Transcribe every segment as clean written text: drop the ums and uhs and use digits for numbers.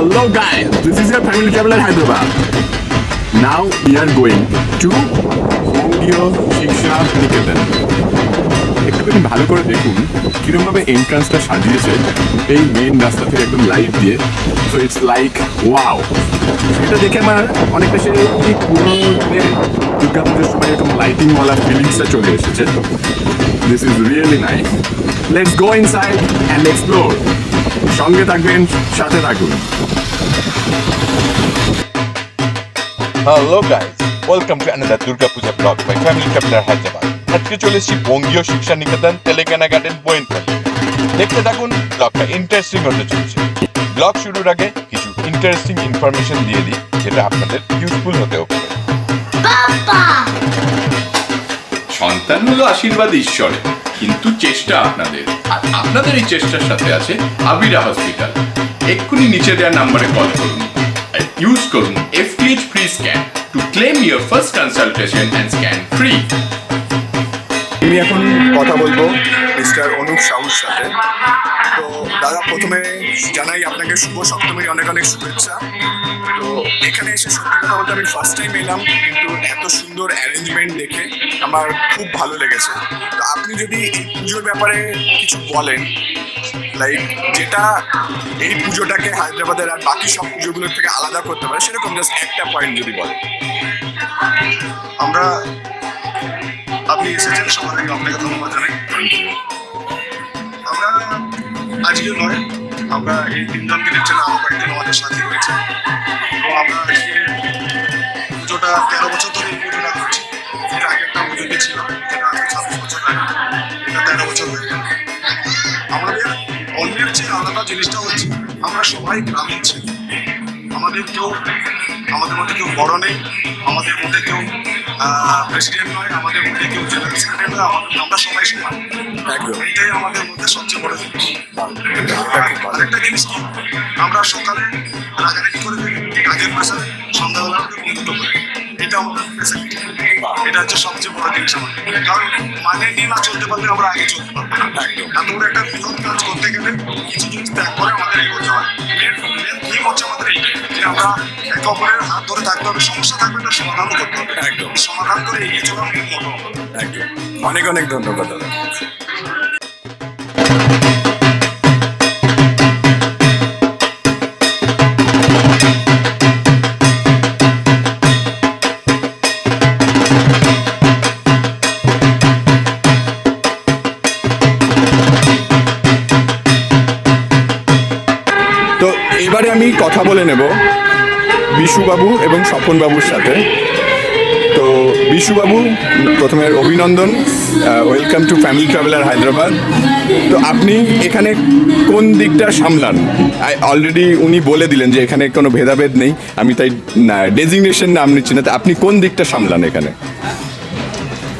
Hello guys, this is your family traveler Hyderabad. Now we are going to Bangiya Siksha Niketan. একটুখানি ভালো করে দেখুন কিরকমভাবে এন্ট্রান্সটা সাজিয়েছে এই মেইন রাস্তা থেকে একদম লাইট দিয়ে। So it's like wow. এটা দেখে আমার অনেকটা সেই পুরো দুর্গা পুজোর সময় এরকম লাইটিংওয়ালা ফিলিংসটা চলে এসেছে। This is really nice. Let's go inside and explore. সঙ্গে থাকবেন, সাথে থাকুন। Hello guys, welcome to another Durga Puja vlog by Family Traveler Hyderabad. আজকে চলে এসেছি বঙ্গীয় শিক্ষা নিকেতন তেলেঙ্গানা গার্ডেন বইনপল্লী। দেখতে থাকুন, ব্লগটা ইন্টারেস্টিং হতে চলছে। ব্লগ শুরুর আগে কিছু ইন্টারেস্টিং ইনফরমেশন দিয়ে দিই যেটা আপনাদের ইউজফুল হতেও পারে। সন্তান হলো আশীর্বাদ ঈশ্বরের, কিন্তু চেষ্টা আপনাদের, আর আপনাদের এই চেষ্টার সাথে আছে আবিরা হসপিটাল। এক্ষুনি নিচে দেওয়ার নাম্বারে কল করুন আর ইউজ করুন FTH free scan to claim your first consultation and scan free. আমি এখন কথা বলবো মিস্টার অনুপ সাহুর সাথে। তো দাদা, প্রথমে জানাই আপনাকে শুভ সপ্তমীর অনেক অনেক শুভেচ্ছা। তো এখানে এসে সত্যি কথা বলতে আমি ফার্স্ট টাইম এলাম, কিন্তু এত সুন্দর অ্যারেঞ্জমেন্ট দেখে আমার খুব ভালো লেগেছে। তো আপনি যদি এই পুজোর ব্যাপারে কিছু বলেন, লাইক যেটা এই পুজোটাকে হায়দ্রাবাদের আর বাকি সব পুজোগুলোর থেকে আলাদা করতে পারে, সেরকম জাস্ট একটা পয়েন্ট যদি বলেন। আপনি এসেছেন, সবার আগে আপনাকে ধন্যবাদ জানাই। আমরা আজকে নয়, আমরা এই 3 জনকে দেখছেন, আরও কয়েকজন আমাদের সাথে রয়েছে। তো আমরা আজকে পুজোটা 13 বছর ধরে এই পুজোটা করছি। এর আগে একটা পুজো গেছিলাম, যেটা আজকে 26 বছর আগে, এটা 13 বছর হয়ে গেল। আমাদের অন্যের চেয়ে আলাদা জিনিসটা হচ্ছে আমরা সবাই গ্রামীণ ছেলে। আমাদের মধ্যে কেউ বড় নেই, আমাদের মধ্যে কেউ প্রেসিডেন্ট নয়, আমাদের মধ্যে কেউ জেনারেল সেক্রেটারি নয়, আমরা সবাই সমান। একদম, এটাই আমাদের মধ্যে সবচেয়ে বড় জিনিস। আরেকটা জিনিস কি, আমরা সকালে রাগারাগি করে কাজের প্রেসারে সন্ধ্যাবেলা বন্ধুত্ব করি, এটা আমাদের ফেসিলিটি। এটা হচ্ছে সবচেয়ে বড় জিনিস আমাদের, কারণ মানে নিয়ে না চলতে পারলে আমরা আগে চলতে পারবো না। একদম, এত বড় একটা বৃহৎ কাজ করতে গেলে কিছু জিনিস ত্যাগ করে আমাদের এগোতে হয়। মেন থিম হচ্ছে আমাদের এইটাই, যে আমরা একে অপরের হাত ধরে থাকতে হবে, সমস্যা থাকবে না সমাধানও করতে হবে। একদম, সমাধান করে এগিয়ে চলার মেন মোটো। একদম, অনেক অনেক ধন্যবাদ দাদা। তো এবারে আমি কথা বলে নেব বিশুবাবু এবং স্বপনবাবুর সাথে। তো বিশুবাবু, প্রথমে অভিনন্দন, welcome to family traveller Hyderabad. তো আপনি এখানে কোন দিকটা সামলান? অলরেডি উনি বলে দিলেন যে এখানে কোনো ভেদাভেদ নেই, আমি তাই ডেজিগনেশন নাম নিচ্ছি না। তো আপনি কোন দিকটা সামলান এখানে?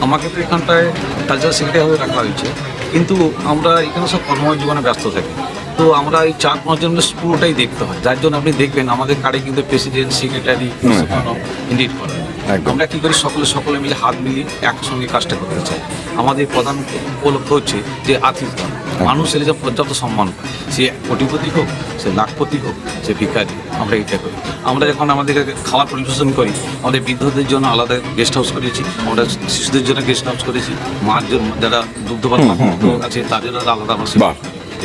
আমাকে তো এখানটায় কালচারাল সেক্রেটারি হয়ে রাখা হয়েছে, কিন্তু আমরা এখানে সব কর্মময় জীবনে ব্যস্ত থাকি। তো আমরা এই 4-5 জনের পুরোটাই দেখতে হয়, যার জন্য আপনি দেখবেন আমাদের কার্ডে কিন্তু প্রেসিডেন্ট, সেক্রেটারি ইন্ডিট করা। আমরা কী করি, সকলে মিলে হাত মিলিয়ে একসঙ্গে কাজটা করতে চাই। আমাদের প্রধান উপলক্ষ হচ্ছে যে আতিথ্য, মানুষ এলে যে পর্যাপ্ত সম্মান পায়, সে কোটিপতি হোক, সে লাখপতি হোক, সে ভিখারি, আমরা এটা করি। আমরা যখন আমাদের খাওয়ার পরিবেশন করি, আমাদের বৃদ্ধদের জন্য আলাদা গেস্ট হাউস করেছি, আমরা শিশুদের জন্য গেস্ট হাউস করেছি, মার জন্য যারা দুগ্ধপাত আছে তাদের আলাদা আমরা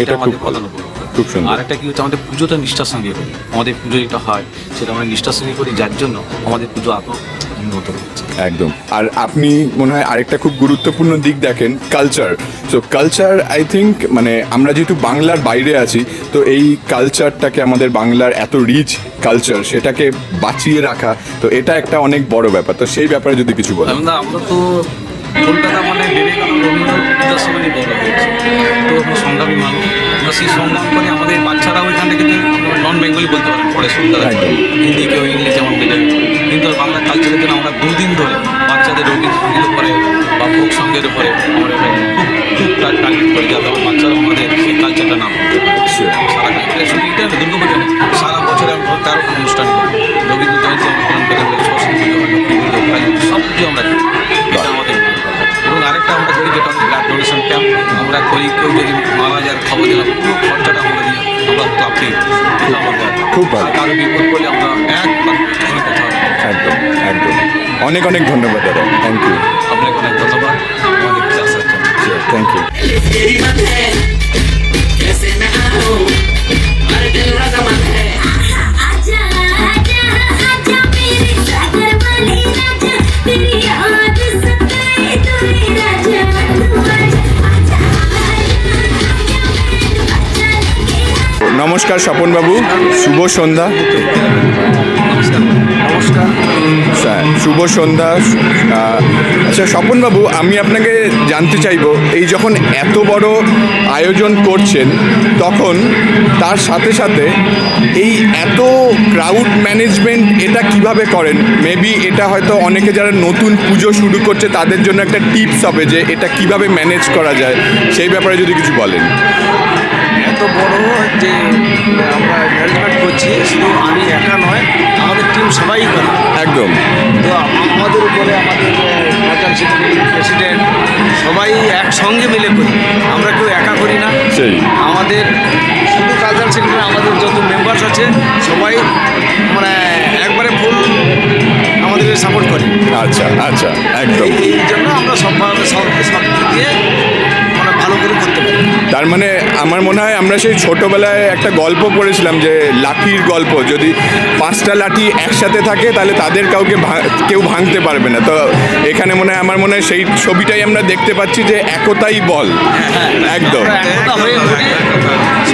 এটা আমাদের প্রধান উপলক্ষ। আর একটা কি হচ্ছে, আমাদের পুজোটা নিষ্ঠার সঙ্গে করি। আমাদের পুজো যেটা হয় সেটা আমরা নিষ্ঠার সঙ্গে করি, যার জন্য আমাদের পুজো আরও উন্নত হচ্ছে। একদম। আর আপনি মনে হয় আরেকটা খুব গুরুত্বপূর্ণ দিক দেখেন, culture. So culture, I think, মানে আমরা যেহেতু বাংলার বাইরে আছি, তো এই কালচারটাকে, আমাদের বাংলার এত রিচ কালচার, সেটাকে বাঁচিয়ে রাখা, তো এটা একটা অনেক বড় ব্যাপার। তো সেই ব্যাপারে যদি কিছু বলেন। আমরা তো কলকাতা মানে বিবেকানন্দ রবীন্দ্রনাথ সঙ্গে বড় হয়েছে, তো আমরা সংগ্রামী মানুষ, আমরা সেই সংগ্রাম করে আমাদের বাচ্চারা ওইখান থেকে নন বেঙ্গলি বলতে পারেন, পড়ে শুনতে হিন্দি, কেউ ইংলিশ যেমন বেটার, কিন্তু বাংলা কালচারের জন্য আমরা 2 দিন ধরে বাচ্চাদের রোগীর সঙ্গীর উপরে বা ফোক সঙ্গের উপরে আমরা খুব টার্গেট করি, যাতে আমার বাচ্চারা আমাদের সেই কালচারটা না করতে পারে। সারা শুধু এটা দুর্গা পুজো নেই, সারা বছরে আমরা 13 অনুষ্ঠান করি, রবীন্দ্র জয়ন্তী আমরা পালন করে, সরস্বতী পুজো, লক্ষ্মী পুজো, কালী পুজো, সব কিছু আমরা করি। এটা আমাদের। এবং আরেকটা আমরা করি যেটা ব্লাড ডোনেশন ক্যাম্প আমরা করি। কেউ যদি মারা যায় খবর দিলাম, পুরো খরচাটা আমরা দিয়ে আমরা ক্লাবকে খুব ভালো। আর কারো বিপদ করলে আমরা একবার ফোনে কথা বলি। একদম একদম অনেক অনেক ধন্যবাদ দাদা, থ্যাংক ইউ। আপনাকে অনেক ধন্যবাদ আমাদের কাছে আসার জন্য। Thank you. तेरी बात है कैसे मैं आऊं और दिल रजामंद है आजा आजा आजा मेरे सागर वाली राजा तेरी याद सताए तूने राजा तू आजा নমস্কার স্বপনবাবু, শুভ সন্ধ্যা। নমস্কার। স্যার শুভ সন্ধ্যা। আচ্ছা স্বপনবাবু, আমি আপনাকে জানতে চাইবো, এই যখন এত বড় আয়োজন করছেন তখন তার সাথে সাথে এই এত ক্রাউড ম্যানেজমেন্ট এটা কিভাবে করেন? মেবি এটা হয়তো অনেকে যারা নতুন পুজো শুরু করছে তাদের জন্য একটা টিপস হবে যে এটা কিভাবে ম্যানেজ করা যায়, সেই ব্যাপারে যদি কিছু বলেন। এত বড় যে আমরা ম্যানেজমেন্ট করছি, শুধু আমি একা নয়, আমাদের টিম সবাই করে। একদম। তো আমাদের উপরে আমাদের কালচার সেক্রেটারি, প্রেসিডেন্ট সবাই একসঙ্গে মিলে করি, আমরা কেউ একা করি না। সেই আমাদের শুধু কালচার সেক্রেটারি, আমাদের যত মেম্বার্স আছে সবাই মানে একবারে ফুল আমাদেরকে সাপোর্ট করে। আচ্ছা আচ্ছা, একদম। এই জন্য আমরা সবভাবে সব দিক দিয়ে মানে ভালো করে করতে পারি। তার মানে আমার মনে হয় আমরা সেই ছোটোবেলায় একটা গল্প পড়েছিলাম যে লাঠির গল্প, যদি 5টা লাঠি একসাথে থাকে তাহলে তাদের কেউ ভাঙতে পারবে না। তো এখানে আমার মনে হয় সেই ছবিটাই আমরা দেখতে পাচ্ছি যে একতাই বল। একদম আমরা একতা হয়ে করি,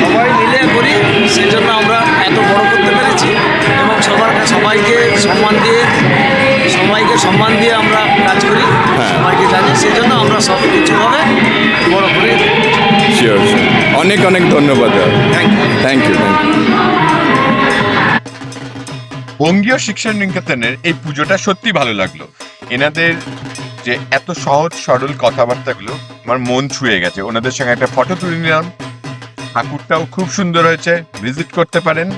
সবাই মিলে করি, সেই জন্য আমরা এত বড় করতে পেরেছি এবং সবাইকে সম্মান দিয়ে আমরা কাজ করি, সবাইকে জানি, সেই জন্য আমরা সব কিছুভাবে বড় করে। শিওর, অনেক অনেক ধন্যবাদ। Thank you. Thank you. বঙ্গীয় শিক্ষা নিকেতনের এই পুজোটা সত্যি ভালো লাগলো। এনাদের যে এত সহজ সরল কথাবার্তাগুলো আমার মন ছুঁয়ে গেছে। ওনাদের সঙ্গে একটা ফটো তুলে নিলাম। ঠাকুরটাও খুব সুন্দর হয়েছে, ভিজিট করতে পারেন।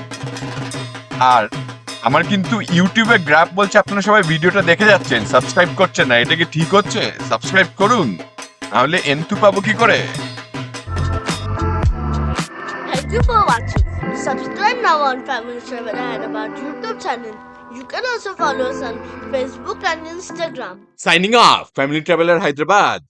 আর আমার কিন্তু ইউটিউবে গ্রাফ বলছে আপনারা সবাই ভিডিওটা দেখে যাচ্ছেন, সাবস্ক্রাইব করছেন না। এটা কি ঠিক হচ্ছে? সাবস্ক্রাইব করুন, নাহলে এন্টু পাবো কি করে? Thank you for watching. Subscribe now on Family Travel Hyderabad YouTube channel. You can also follow us on Facebook and Instagram. Signing off, Family Traveler Hyderabad.